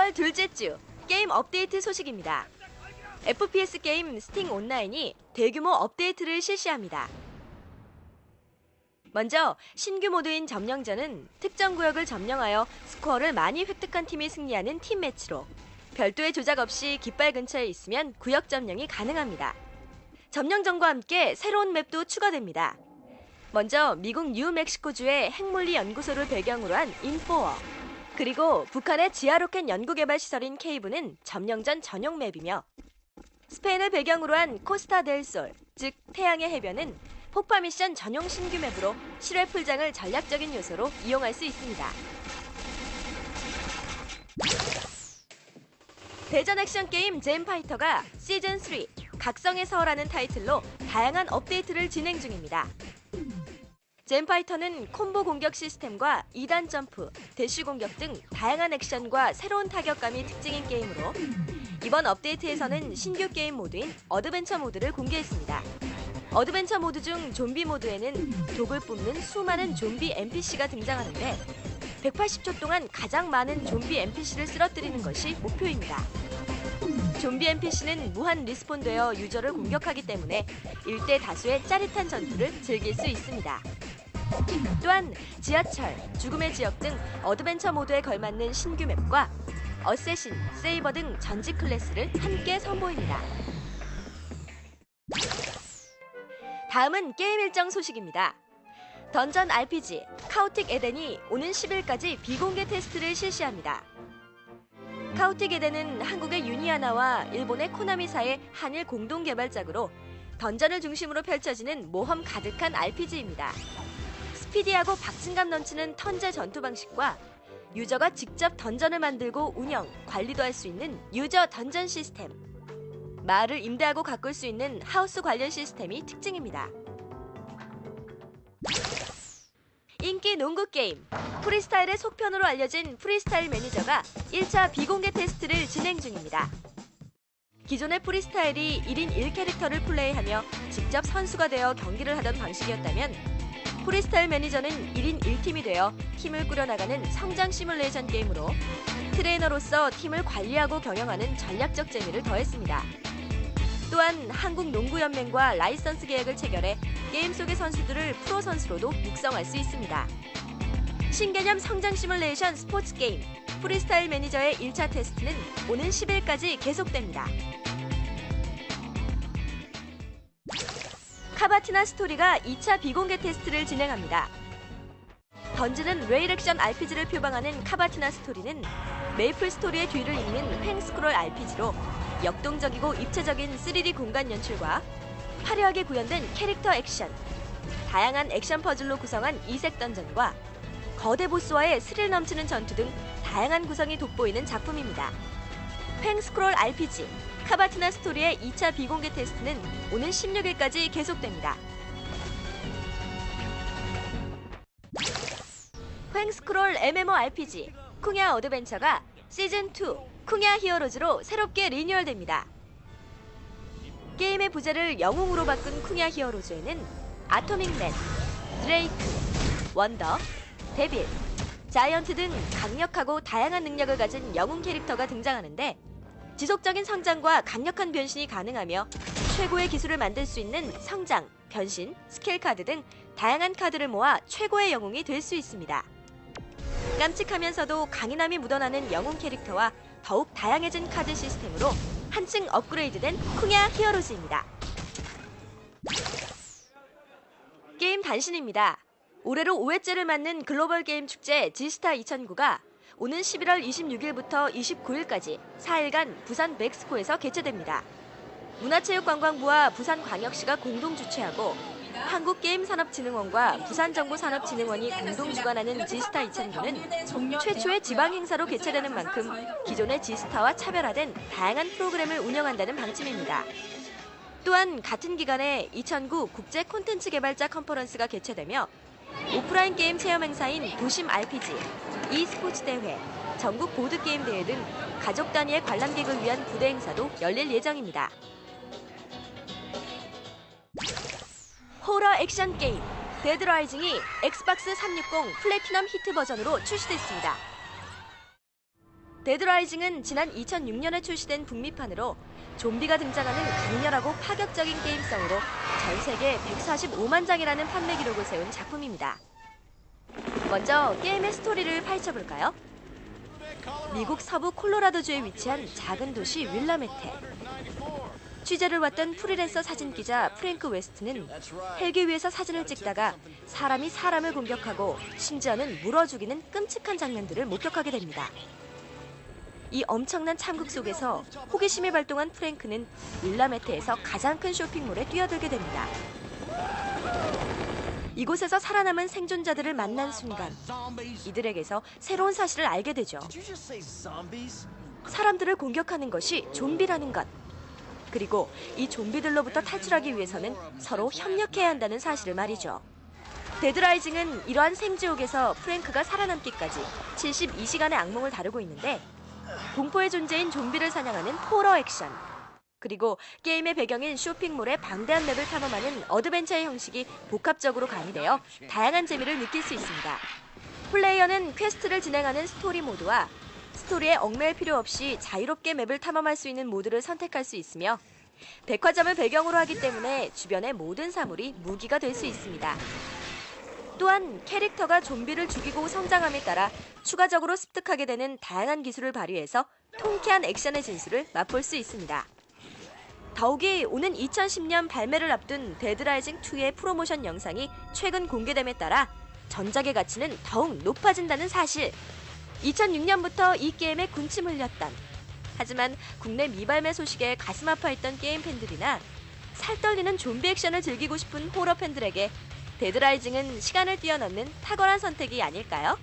3월 둘째 주 게임 업데이트 소식입니다. FPS 게임 스팅 온라인이 대규모 업데이트를 실시합니다. 먼저 신규 모드인 점령전은 특정 구역을 점령하여 스코어를 많이 획득한 팀이 승리하는 팀 매치로 별도의 조작 없이 깃발 근처에 있으면 구역 점령이 가능합니다. 점령전과 함께 새로운 맵도 추가됩니다. 먼저 미국 뉴멕시코주의 핵물리 연구소를 배경으로 한 인포워, 그리고 북한의 지하로켓 연구개발 시설인 케이브는 점령전 전용 맵이며 스페인을 배경으로 한 코스타 델 솔, 즉 태양의 해변은 폭파 미션 전용 신규 맵으로 실외 풀장을 전략적인 요소로 이용할 수 있습니다. 대전 액션 게임 젠파이터가 시즌3 각성의 서라는 타이틀로 다양한 업데이트를 진행 중입니다. 젠파이터는 콤보 공격 시스템과 2단 점프, 대쉬 공격 등 다양한 액션과 새로운 타격감이 특징인 게임으로 이번 업데이트에서는 신규 게임 모드인 어드벤처 모드를 공개했습니다. 어드벤처 모드 중 좀비 모드에는 독을 뿜는 수많은 좀비 NPC가 등장하는데 180초 동안 가장 많은 좀비 NPC를 쓰러뜨리는 것이 목표입니다. 좀비 NPC는 무한 리스폰되어 유저를 공격하기 때문에 일대 다수의 짜릿한 전투를 즐길 수 있습니다. 또한 지하철, 죽음의 지역 등 어드벤처 모드에 걸맞는 신규 맵과 어쌔신, 세이버 등 전직 클래스를 함께 선보입니다. 다음은 게임 일정 소식입니다. 던전 RPG 카오틱 에덴이 오는 10일까지 비공개 테스트를 실시합니다. 카오틱 에덴은 한국의 유니아나와 일본의 코나미사의 한일 공동 개발작으로 던전을 중심으로 펼쳐지는 모험 가득한 RPG입니다. 스피디하고 박진감 넘치는 턴제 전투 방식과 유저가 직접 던전을 만들고 운영, 관리도 할 수 있는 유저 던전 시스템, 마을을 임대하고 가꿀 수 있는 하우스 관련 시스템이 특징입니다. 인기 농구 게임 프리스타일의 속편으로 알려진 프리스타일 매니저가 1차 비공개 테스트를 진행 중입니다. 기존의 프리스타일이 1인 1캐릭터를 플레이하며 직접 선수가 되어 경기를 하던 방식이었다면 프리스타일 매니저는 1인 1팀이 되어 팀을 꾸려나가는 성장 시뮬레이션 게임으로 트레이너로서 팀을 관리하고 경영하는 전략적 재미를 더했습니다. 또한 한국농구연맹과 라이선스 계약을 체결해 게임 속의 선수들을 프로 선수로도 육성할 수 있습니다. 신개념 성장 시뮬레이션 스포츠 게임 프리스타일 매니저의 1차 테스트는 오는 10일까지 계속됩니다. 카바티나 스토리가 2차 비공개 테스트를 진행합니다. 던지는 레일 액션 RPG를 표방하는 카바티나 스토리는 메이플 스토리의 뒤를 잇는 횡스크롤 RPG로 역동적이고 입체적인 3D 공간 연출과 화려하게 구현된 캐릭터 액션, 다양한 액션 퍼즐로 구성한 이색 던전과 거대 보스와의 스릴 넘치는 전투 등 다양한 구성이 돋보이는 작품입니다. 횡스크롤 RPG 카바티나 스토리의 2차 비공개 테스트는 오는 16일까지 계속됩니다. 횡스크롤 MMORPG 쿵야 어드벤처가 시즌2 쿵야 히어로즈로 새롭게 리뉴얼됩니다. 게임의 부제를 영웅으로 바꾼 쿵야 히어로즈에는 아토믹맨, 드레이크, 원더, 데빌, 자이언트 등 강력하고 다양한 능력을 가진 영웅 캐릭터가 등장하는데 지속적인 성장과 강력한 변신이 가능하며 최고의 기술을 만들 수 있는 성장, 변신, 스킬 카드 등 다양한 카드를 모아 최고의 영웅이 될 수 있습니다. 깜찍하면서도 강인함이 묻어나는 영웅 캐릭터와 더욱 다양해진 카드 시스템으로 한층 업그레이드된 쿵야 히어로즈입니다. 게임 단신입니다. 올해로 5회째를 맞는 글로벌 게임 축제 지스타 2009가 오는 11월 26일부터 29일까지 4일간 부산 맥스코에서 개최됩니다. 문화체육관광부와 부산광역시가 공동 주최하고 한국게임산업진흥원과 부산정보산업진흥원이 공동 주관하는 지스타 2009는 최초의 지방 행사로 개최되는 만큼 기존의 지스타와 차별화된 다양한 프로그램을 운영한다는 방침입니다. 또한 같은 기간에 2009 국제 콘텐츠 개발자 컨퍼런스가 개최되며 오프라인 게임 체험 행사인 도심 RPG, e스포츠 대회, 전국 보드게임 대회 등 가족 단위의 관람객을 위한 부대 행사도 열릴 예정입니다. 호러 액션 게임 데드 라이징이 엑스박스 360 플래티넘 히트 버전으로 출시됐습니다. 데드 라이징은 지난 2006년에 출시된 북미판으로 좀비가 등장하는 강렬하고 파격적인 게임성으로 전 세계 145만 장이라는 판매 기록을 세운 작품입니다. 먼저 게임의 스토리를 파헤쳐볼까요? 미국 서부 콜로라도주에 위치한 작은 도시 윌라메테. 취재를 왔던 프리랜서 사진기자 프랭크 웨스트는 헬기 위에서 사진을 찍다가 사람이 사람을 공격하고 심지어는 물어 죽이는 끔찍한 장면들을 목격하게 됩니다. 이 엄청난 참극 속에서 호기심이 발동한 프랭크는 윌라메테에서 가장 큰 쇼핑몰에 뛰어들게 됩니다. 이곳에서 살아남은 생존자들을 만난 순간 이들에게서 새로운 사실을 알게 되죠. 사람들을 공격하는 것이 좀비라는 것. 그리고 이 좀비들로부터 탈출하기 위해서는 서로 협력해야 한다는 사실을 말이죠. 데드 라이징은 이러한 생지옥에서 프랭크가 살아남기까지 72시간의 악몽을 다루고 있는데 공포의 존재인 좀비를 사냥하는 호러 액션, 그리고 게임의 배경인 쇼핑몰의 방대한 맵을 탐험하는 어드벤처의 형식이 복합적으로 가미되어 다양한 재미를 느낄 수 있습니다. 플레이어는 퀘스트를 진행하는 스토리 모드와 스토리에 얽매일 필요 없이 자유롭게 맵을 탐험할 수 있는 모드를 선택할 수 있으며 백화점을 배경으로 하기 때문에 주변의 모든 사물이 무기가 될 수 있습니다. 또한 캐릭터가 좀비를 죽이고 성장함에 따라 추가적으로 습득하게 되는 다양한 기술을 발휘해서 통쾌한 액션의 진수를 맛볼 수 있습니다. 더욱이 오는 2010년 발매를 앞둔 데드 라이징 2의 프로모션 영상이 최근 공개됨에 따라 전작의 가치는 더욱 높아진다는 사실. 2006년부터 이 게임에 군침 흘렸던, 하지만 국내 미발매 소식에 가슴 아파했던 게임 팬들이나 살떨리는 좀비 액션을 즐기고 싶은 호러 팬들에게 데드 라이징은 시간을 뛰어넘는 탁월한 선택이 아닐까요?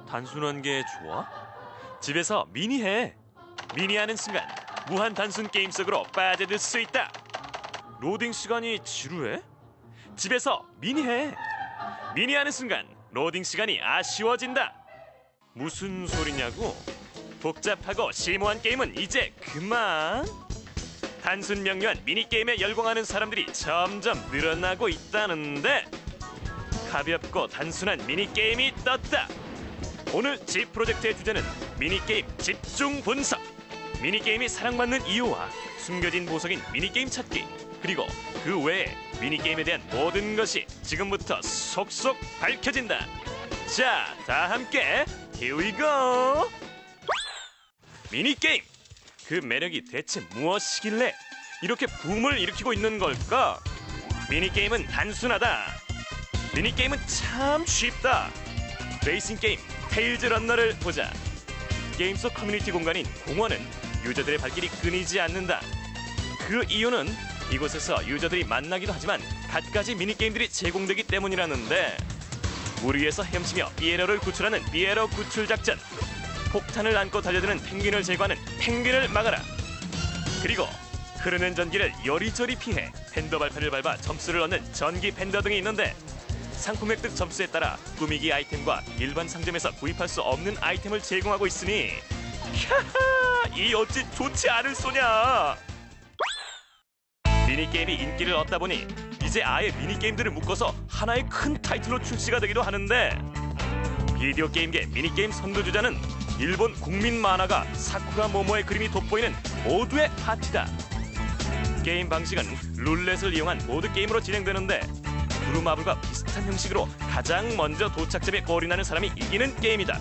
단순한 게 좋아? 집에서 미니해. 미니하는 순간 무한 단순 게임 속으로 빠져들 수 있다. 로딩 시간이 지루해? 집에서 미니해. 미니하는 순간 로딩 시간이 아쉬워진다. 무슨 소리냐고? 복잡하고 심오한 게임은 이제 그만. 단순 명료한 미니게임에 열광하는 사람들이 점점 늘어나고 있다는데 가볍고 단순한 미니게임이 떴다. 오늘 집 프로젝트의 주제는 미니게임 집중 분석. 미니게임이 사랑받는 이유와 숨겨진 보석인 미니게임 찾기, 그리고 그 외에 미니게임에 대한 모든 것이 지금부터 속속 밝혀진다. 자, 다 함께 Here we go! 미니게임! 그 매력이 대체 무엇이길래 이렇게 붐을 일으키고 있는 걸까? 미니게임은 단순하다. 미니게임은 참 쉽다. 레이싱 게임 테일즈 런너를 보자. 게임 속 커뮤니티 공간인 공원은 유저들의 발길이 끊이지 않는다. 그 이유는 이곳에서 유저들이 만나기도 하지만 갖가지 미니게임들이 제공되기 때문이라는데, 물 위에서 헤엄치며 피에로를 구출하는 피에로 구출 작전, 폭탄을 안고 달려드는 펭귄을 제거하는 펭귄을 막아라, 그리고 흐르는 전기를 요리조리 피해 팬더 발판을 밟아 점수를 얻는 전기 팬더 등이 있는데, 상품 획득 점수에 따라 꾸미기 아이템과 일반 상점에서 구입할 수 없는 아이템을 제공하고 있으니 캬하, 이 어찌 좋지 않을 소냐. 미니게임이 인기를 얻다 보니 이제 아예 미니게임들을 묶어서 하나의 큰 타이틀로 출시가 되기도 하는데, 비디오 게임계 미니게임 선두주자는 일본 국민 만화가 사쿠라 모모의 그림이 돋보이는 모두의 파티다. 게임 방식은 룰렛을 이용한 보드게임으로 진행되는데, 브루마블과 비슷한 형식으로 가장 먼저 도착점에 골인하는 사람이 이기는 게임이다.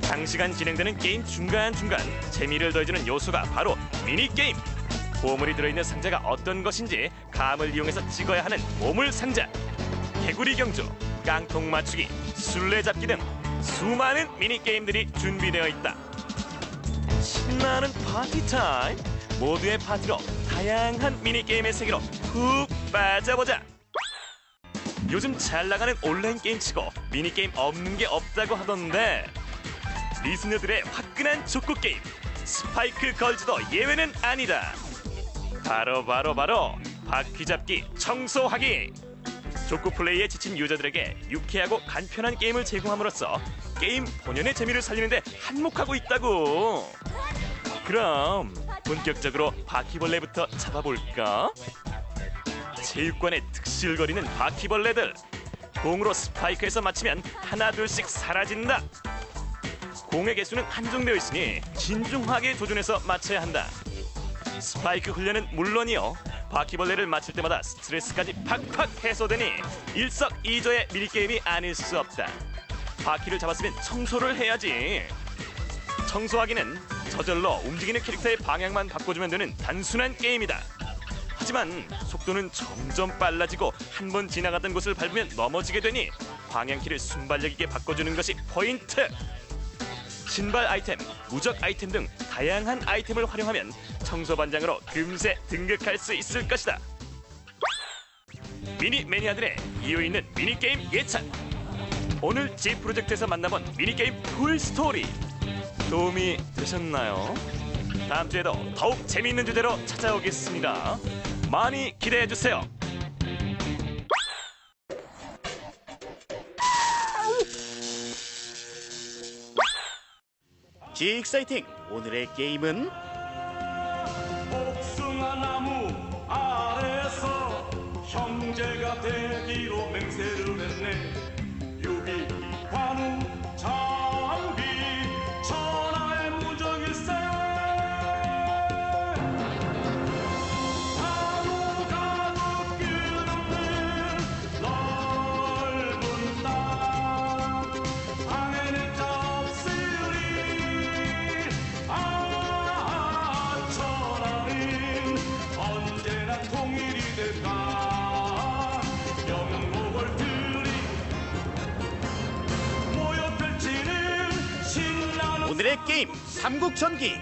장시간 진행되는 게임 중간중간 재미를 더해주는 요소가 바로 미니게임. 보물이 들어있는 상자가 어떤 것인지 감을 이용해서 찍어야 하는 보물상자, 개구리 경주, 깡통 맞추기, 술래잡기 등 수많은 미니게임들이 준비되어 있다. 신나는 파티타임! 모두의 파티로 다양한 미니게임의 세계로 푹 빠져보자! 요즘 잘 나가는 온라인 게임치고 미니게임 없는 게 없다고 하던데, 리스너들의 화끈한 족구 게임 스파이크 걸즈도 예외는 아니다. 바로 바퀴 잡기, 청소하기. 족구 플레이에 지친 유저들에게 유쾌하고 간편한 게임을 제공함으로써 게임 본연의 재미를 살리는데 한몫하고 있다고. 그럼 본격적으로 바퀴벌레부터 잡아볼까? 체육관에 득실거리는 바퀴벌레들. 공으로 스파이크에서 맞히면 하나 둘씩 사라진다. 공의 개수는 한정되어 있으니 신중하게 조준해서 맞춰야 한다. 스파이크 훈련은 물론이요, 바퀴벌레를 맞힐 때마다 스트레스까지 팍팍 해소되니 일석이조의 미니게임이 아닐 수 없다. 바퀴를 잡았으면 청소를 해야지. 청소하기는 저절로 움직이는 캐릭터의 방향만 바꿔주면 되는 단순한 게임이다. 하지만 속도는 점점 빨라지고 한 번 지나가던 곳을 밟으면 넘어지게 되니 방향키를 순발력 있게 바꿔주는 것이 포인트. 신발 아이템, 무적 아이템 등 다양한 아이템을 활용하면 청소반장으로 금세 등극할 수 있을 것이다. 미니 매니아들의 이유 있는 미니게임 예찬. 오늘 G 프로젝트에서 만나본 미니게임 풀 스토리 도움이 되셨나요? 다음 주에도 더욱 재미있는 주제로 찾아오겠습니다. 많이 기대해주세요. G 익사이팅 오늘의 게임은 복숭아 나무 아래서 형제가 되기로 맹세를 했네. 유비 관우 장비 천하의 무적일세. 나무가 끝없는 넓은 땅 방에는 없으리. 천하는 언제나 통일이 될까. 영목을 들이 모여 펼치는 신나는 오늘의 게임 삼국전기.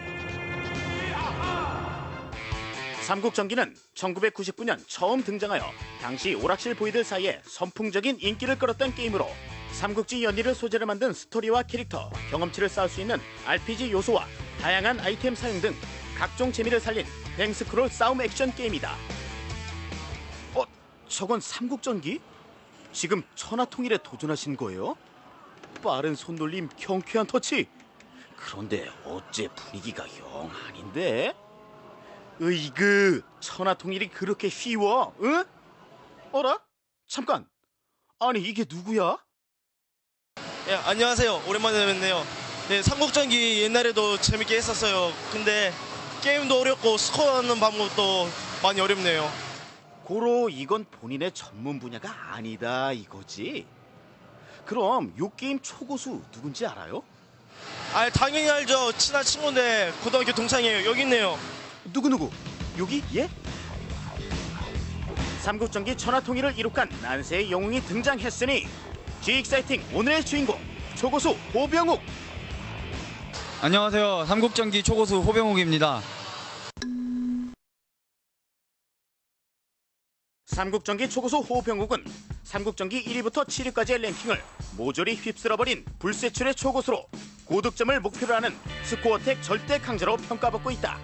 삼국전기는 1999년 처음 등장하여 당시 오락실 보이들 사이에 선풍적인 인기를 끌었던 게임으로 삼국지 연의를 소재로 만든 스토리와 캐릭터, 경험치를 쌓을 수 있는 RPG 요소와 다양한 아이템 사용 등 각종 재미를 살린 뱅스크롤 싸움 액션 게임이다. 저건 삼국전기? 지금 천하통일에 도전하신 거예요? 빠른 손놀림, 경쾌한 터치. 그런데 어째 분위기가 영 아닌데? 으이그, 천하통일이 그렇게 쉬워? 응? 어라? 잠깐. 아니 이게 누구야? 예, 안녕하세요. 오랜만에 뵙네요. 네, 삼국전기 옛날에도 재밌게 했었어요. 근데 게임도 어렵고 스코어 하는 방법도 많이 어렵네요. 고로 이건 본인의 전문 분야가 아니다 이거지? 그럼 요 게임 초고수 누군지 알아요? 아, 당연히 알죠. 친한 친구인데 고등학교 동창이에요. 여기 있네요. 누구? 여기? 예? 삼국전기 천하통일을 이룩한 난세의 영웅이 등장했으니 G 익사이팅 오늘의 주인공 초고수 호병욱. 안녕하세요. 삼국전기 초고수 호병욱입니다. 삼국전기 초고수 호병욱은 삼국전기 1위부터 7위까지의 랭킹을 모조리 휩쓸어버린 불세출의 초고수로 고득점을 목표로 하는 스코어텍 절대 강자로 평가받고 있다.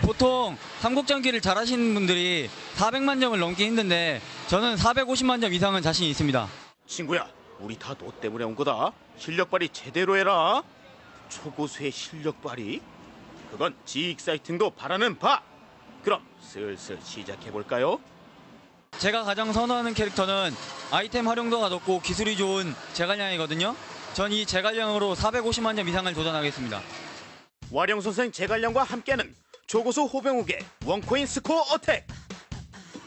보통 삼국전기를 잘하시는 분들이 400만 점을 넘기 힘든데 저는 450만 점 이상은 자신 있습니다. 친구야, 우리 다 너 때문에 온 거다. 실력 발휘 제대로 해라. 초고수의 실력 발휘? 그건 G 익사이팅도 바라는 바. 그럼 슬슬 시작해볼까요? 제가 가장 선호하는 캐릭터는 아이템 활용도가 높고 기술이 좋은 제갈량이거든요. 전 이 제갈량으로 450만 점 이상을 도전하겠습니다. 와룡선생 제갈량과 함께하는 초고수 호병욱의 원코인 스코어 어택.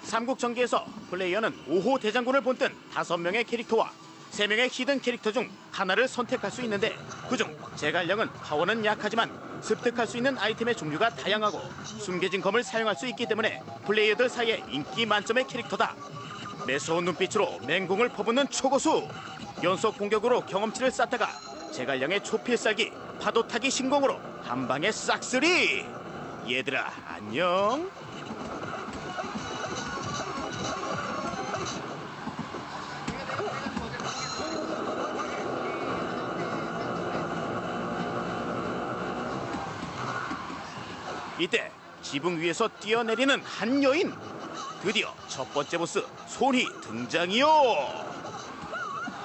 삼국전기에서 플레이어는 5호 대장군을 본뜬 5명의 캐릭터와 3명의 히든 캐릭터 중 하나를 선택할 수 있는데 그중 제갈량은 파워는 약하지만 습득할 수 있는 아이템의 종류가 다양하고 숨겨진 검을 사용할 수 있기 때문에 플레이어들 사이에 인기 만점의 캐릭터다. 매서운 눈빛으로 맹공을 퍼붓는 초고수. 연속 공격으로 경험치를 쌓다가 제갈량의 초필살기, 파도타기 신공으로 한 방에 싹쓸이. 얘들아 안녕. 이때 지붕 위에서 뛰어내리는 한 여인. 드디어 첫 번째 보스 손이 등장이요.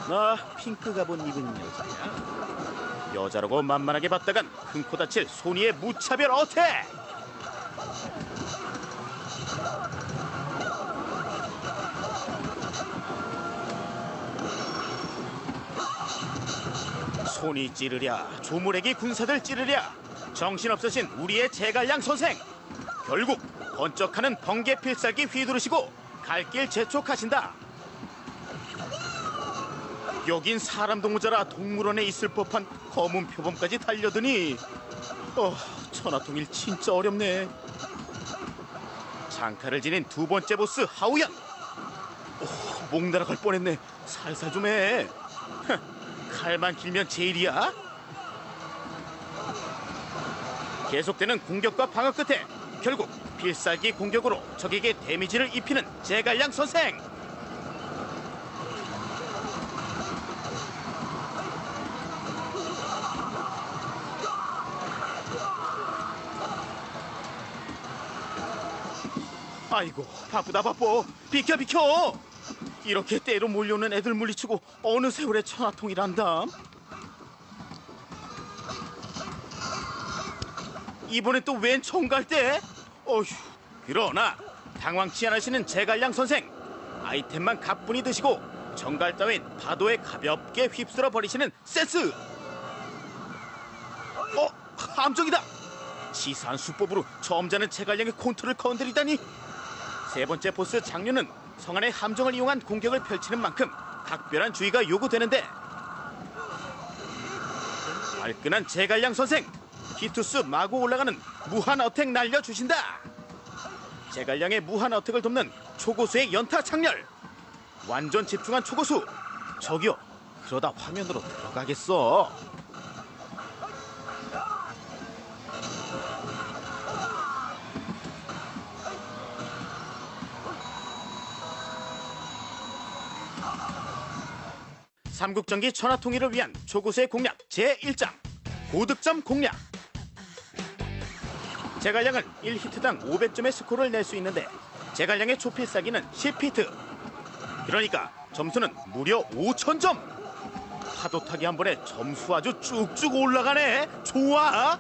나 핑크 갑옷 입은 여자야. 여자라고 만만하게 봤다간 큰 코 다칠 소니의 무차별 어택. 손이 찌르랴 조무래기 군사들 찌르랴 정신없으신 우리의 제갈량 선생. 결국 번쩍하는 번개 필살기 휘두르시고 갈 길 재촉하신다. 여긴 사람도 모자라 동물원에 있을 법한 검은 표범까지 달려드니 천하통일 진짜 어렵네. 장타를 지닌 두 번째 보스 하우연. 목 날아갈 뻔했네. 살살 좀 해. 칼만 길면 제일이야. 계속되는 공격과 방어 끝에 결국 필살기 공격으로 적에게 데미지를 입히는 제갈량 선생. 아이고 바쁘다 바빠. 비켜 비켜. 이렇게 때로 몰려오는 애들 물리치고 어느 세월에 천하통일한다. 이번엔 또 웬 총갈대? 어휴. 그러나 당황치 않으시는 제갈량 선생. 아이템만 가뿐히 드시고 정갈 따윈 파도에 가볍게 휩쓸어 버리시는 센스. 함정이다. 치사한 수법으로 점잖은 제갈량의 콘트를 건드리다니. 세 번째 보스 장류는 성안의 함정을 이용한 공격을 펼치는 만큼 각별한 주의가 요구되는데 발끈한 제갈량 선생. 히투스 마구 올라가는 무한 어택 날려주신다. 제갈량의 무한 어택을 돕는 초고수의 연타 창렬. 완전 집중한 초고수. 저기요, 그러다 화면으로 들어가겠어. 삼국전기 천하통일을 위한 초고수의 공략 제1장 고득점 공략. 제갈량은 1히트당 500점의 스코어를 낼 수 있는데 제갈량의 초필살기는 10히트. 그러니까 점수는 무려 5000점. 파도타기 한 번에 점수 아주 쭉쭉 올라가네. 좋아.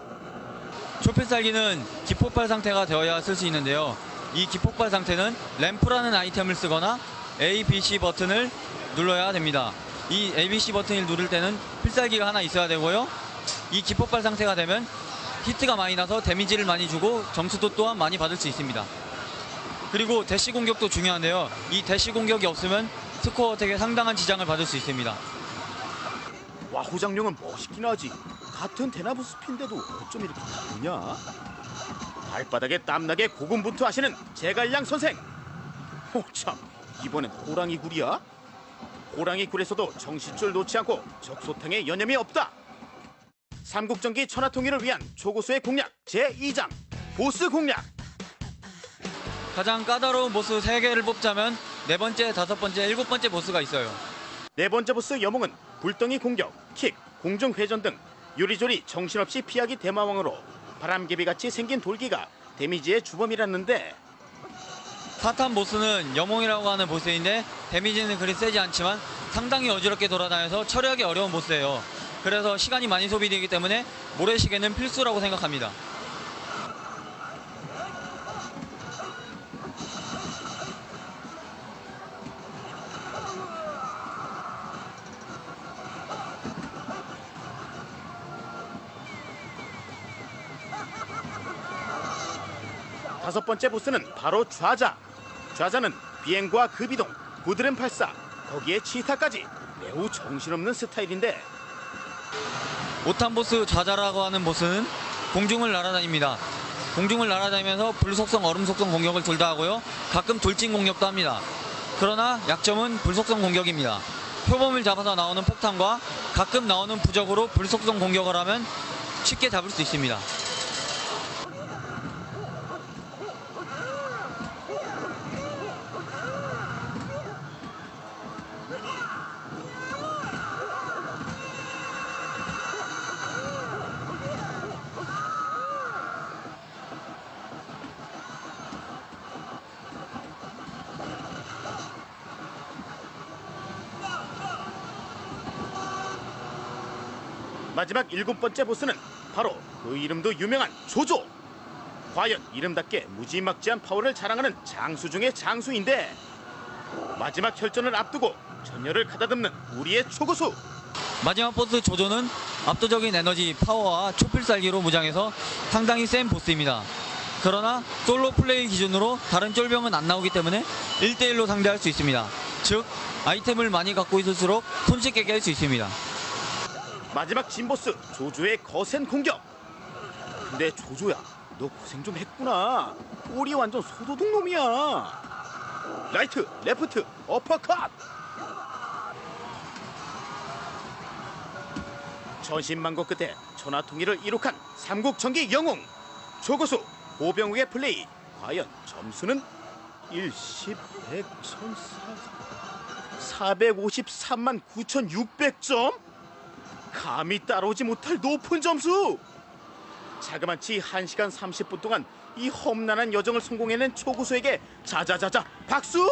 초필살기는 기폭발 상태가 되어야 쓸 수 있는데요. 이 기폭발 상태는 램프라는 아이템을 쓰거나 A, B, C 버튼을 눌러야 됩니다. 이 A, B, C 버튼을 누를 때는 필살기가 하나 있어야 되고요. 이 기폭발 상태가 되면 히트가 많이 나서 데미지를 많이 주고 점수도 또한 많이 받을 수 있습니다. 그리고 대시 공격도 중요한데요. 이 대시 공격이 없으면 스코어 어택에 상당한 지장을 받을 수 있습니다. 와, 호장룡은 멋있긴 하지. 같은 대나무 숲인데도 어쩜 이렇게 다르냐? 발바닥에 땀나게 고군분투하시는 제갈량 선생. 참, 이번엔 호랑이 굴이야? 호랑이 굴에서도 정신줄 놓지 않고 적소탕에 여념이 없다. 삼국전기 천하통일을 위한 초고수의 공략 제2장 보스 공략. 가장 까다로운 보스 3개를 뽑자면 4번째, 5번째, 7번째 보스가 있어요. 네 번째 보스 여몽은 불덩이 공격, 킥, 공중 회전 등 요리조리 정신없이 피하기 대마왕으로 바람개비같이 생긴 돌기가 데미지의 주범이랐는데 4탄 보스는 여몽이라고 하는 보스인데 데미지는 그리 세지 않지만 상당히 어지럽게 돌아다녀서 처리하기 어려운 보스예요. 그래서 시간이 많이 소비되기 때문에 모래시계는 필수라고 생각합니다. 다섯 번째 보스는 바로 좌자. 좌자는 비행과 급이동, 구드름 발사, 거기에 치타까지 매우 정신없는 스타일인데 5탄 보스 좌자라고 하는 보스는 공중을 날아다닙니다. 공중을 날아다니면서 불속성, 얼음속성 공격을 둘 다 하고요. 가끔 돌진 공격도 합니다. 그러나 약점은 불속성 공격입니다. 표범을 잡아서 나오는 폭탄과 가끔 나오는 부적으로 불속성 공격을 하면 쉽게 잡을 수 있습니다. 마지막 7번째 보스는 바로 그 이름도 유명한 조조. 과연 이름답게 무지막지한 파워를 자랑하는 장수 중의 장수인데 마지막 혈전을 앞두고 전열을 가다듬는 우리의 초고수. 마지막 보스 조조는 압도적인 에너지, 파워와 초필살기로 무장해서 상당히 센 보스입니다. 그러나 솔로 플레이 기준으로 다른 쫄병은 안 나오기 때문에 1대1로 상대할 수 있습니다. 즉 아이템을 많이 갖고 있을수록 손쉽게 깰 수 있습니다. 마지막 진보스 조조의 거센 공격. 근데 조조야, 너 고생 좀 했구나. 우리 완전 소도둑 놈이야. 라이트, 레프트, 어퍼컷. 전신만고 끝에 천하통일을 이룩한 삼국전기 영웅 조고수 호병욱의 플레이. 과연 점수는 1, 10, 100, 1000, 453만 9600점? 감히 따라오지 못할 높은 점수! 자그마치 1시간 30분 동안 이 험난한 여정을 성공해낸 초고수에게 자자자자 박수!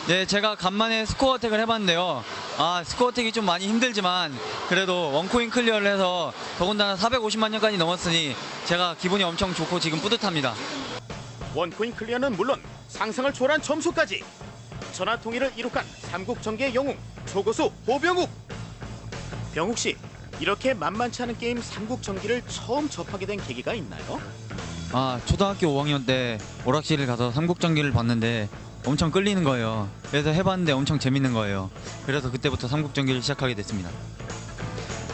네, 제가 간만에 스코어 어택을 해봤는데요. 스코어 어택이 좀 많이 힘들지만 그래도 원코인 클리어를 해서 더군다나 450만 년까지 넘었으니 제가 기분이 엄청 좋고 지금 뿌듯합니다. 원코인 클리어는 물론 상상을 초월한 점수까지. 천하통일을 이룩한 삼국전기의 영웅 초고수 호병욱. 병욱씨, 이렇게 만만치 않은 게임 삼국전기를 처음 접하게 된 계기가 있나요? 초등학교 5학년 때 오락실을 가서 삼국전기를 봤는데 엄청 끌리는 거예요. 그래서 해봤는데 엄청 재밌는 거예요. 그래서 그때부터 삼국전기를 시작하게 됐습니다.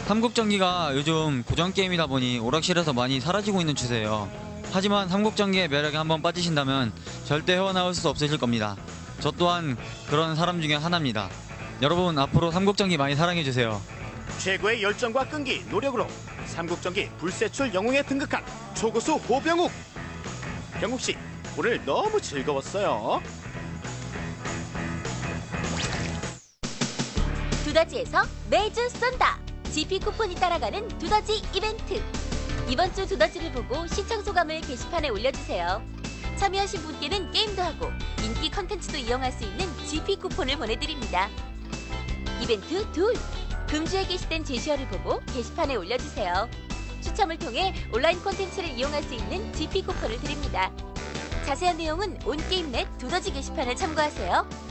삼국전기가 요즘 고전 게임이다 보니 오락실에서 많이 사라지고 있는 추세예요. 하지만 삼국전기의 매력에 한번 빠지신다면 절대 헤어나올 수 없으실 겁니다. 저 또한 그런 사람 중에 하나입니다. 여러분 앞으로 삼국전기 많이 사랑해주세요. 최고의 열정과 끈기, 노력으로 삼국전기 불세출 영웅에 등극한 초고수 호병욱. 병욱씨, 오늘 너무 즐거웠어요. 두더지에서 매주 쏜다. GP 쿠폰이 따라가는 두더지 이벤트. 이번 주 두더지를 보고 시청 소감을 게시판에 올려주세요. 참여하신 분께는 게임도 하고 인기 컨텐츠도 이용할 수 있는 GP 쿠폰을 보내드립니다. 이벤트 둘. 금주에 게시된 제시어를 보고 게시판에 올려주세요. 추첨을 통해 온라인 콘텐츠를 이용할 수 있는 GP 쿠폰을 드립니다. 자세한 내용은 온게임넷 두더지 게시판을 참고하세요.